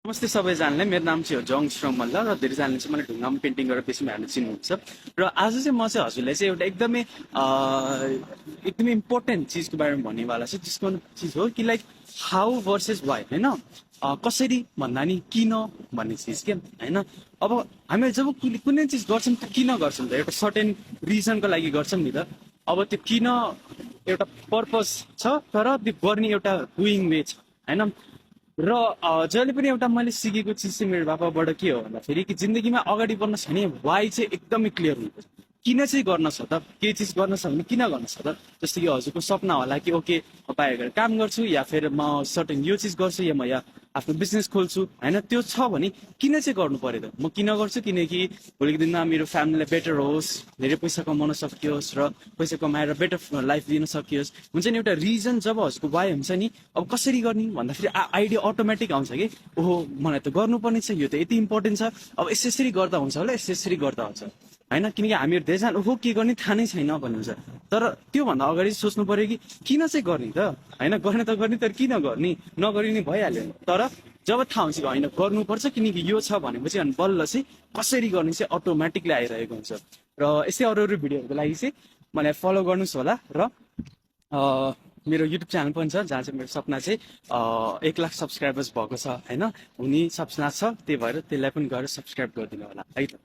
नमस्ते सबैजनालाई, मेरो नाम चाहिँ हो जङ श्रम मल्ल र धेरैजनाले चाहिँ मलाई ढुङ्गामा पेन्टिङ गरेर बेसी हेर्न चिन्नुहुन्छ। र आज चाहिँ म चाहिँ हजुरलाई चाहिँ एउटा एकदमै इम्पोर्टेन्ट चिजको बारेमा भन्नेवाला छ, जसको चिज हो कि लाइक हाउ भर्सेस वाइ, होइन? कसरी भन्दा नि किन भन्ने चिज के, होइन? अब हामीले जब कुनै चिज गर्छौँ त किन गर्छौँ त? एउटा सर्टेन रिजनको लागि गर्छौँ नि त। अब त्यो किन एउटा पर्पस छ, तर त्यो गर्ने एउटा डुइङ वे छ, होइन? र जहिले पनि एउटा मैले सिकेको चिज चाहिँ मेरो बाबाबाट के हो भन्दाखेरि कि जिन्दगीमा अगाडि बढ्न छ भने वाइ चाहिँ एकदमै क्लियर हुनुपर्छ। किन चाहिँ गर्न छ त? केही चिज गर्न छ भने किन गर्न छ त? जस्तो कि हजुरको सपना होला कि ओके बाहिर गएर काम गर्छु, या फिर म सर्टेन यो चिज गर्छु, या म आफ्नो बिजनेस खोल्छु, होइन? त्यो छ भने किन चाहिँ गर्नु पर्यो त? म किन गर्छु किनकि भोलिको दिनमा मेरो फ्यामिलीलाई बेटर होस्, धेरै पैसा कमाउन सकियोस् र पैसा कमाएर बेटर लाइफ दिन सकियोस्। हुन्छ नि, एउटा रिजन जब हजुरको वाइ हुन्छ नि, अब कसरी गर्ने भन्दाखेरि आइडिया अटोमेटिक आउँछ कि ओहो मलाई त गर्नुपर्ने छ, यो त यति इम्पोर्टेन्ट छ, अब यसरी गर्दा हुन्छ होला, यसरी गर्दा हुन्छ, होइन? किनकि हामीहरू धेरैजना ओहो के गर्ने थाहा नै छैन भन्नुहुन्छ। तर त्योभन्दा अगाडि सोच्नु पर्यो कि किन चाहिँ गर्ने त, होइन? गर्ने त गर्ने, तर किन गर्ने? नगरिने भइहाल्यो। तर जब थाहा हुन्छ कि होइन गर्नुपर्छ किनकि यो छ भनेपछि अनि बल्ल चाहिँ कसरी गर्ने चाहिँ अटोमेटिकली आइरहेको हुन्छ। र यस्तै अरू भिडियोहरूको लागि चाहिँ मलाई फलो गर्नुहोस् होला। र मेरो युट्युब च्यानल पनि छ जहाँ चाहिँ मेरो सपना चाहिँ 1 लाख सब्सक्राइबर्स भएको छ, होइन? हुने सपना छ, त्यही भएर त्यसलाई पनि गएर सब्सक्राइब गरिदिनु होला है त।